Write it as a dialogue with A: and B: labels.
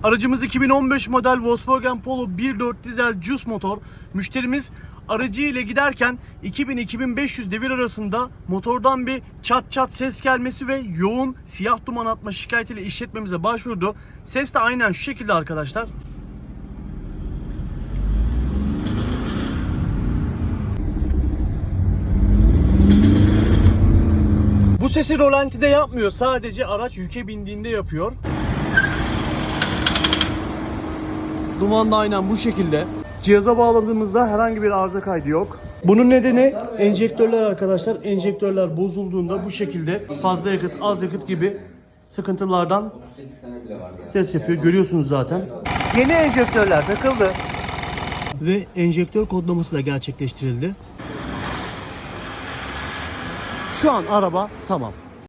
A: Aracımız 2015 model Volkswagen Polo 1.4 dizel Juice motor. Müşterimiz aracı ile giderken 2000-2500 devir arasında motordan bir çat çat ses gelmesi ve yoğun siyah duman atma şikayetiyle işletmemize başvurdu. Ses de aynen şu şekilde arkadaşlar. Bu sesi rolantide yapmıyor. Sadece araç yüke bindiğinde yapıyor. Duman da aynen bu şekilde. Cihaza bağladığımızda herhangi bir arıza kaydı yok. Bunun nedeni enjektörler arkadaşlar. Enjektörler bozulduğunda bu şekilde fazla yakıt, az yakıt gibi sıkıntılardan ses yapıyor. Görüyorsunuz zaten. Yeni enjektörler takıldı. Ve enjektör kodlaması da gerçekleştirildi. Şu an araba tamam.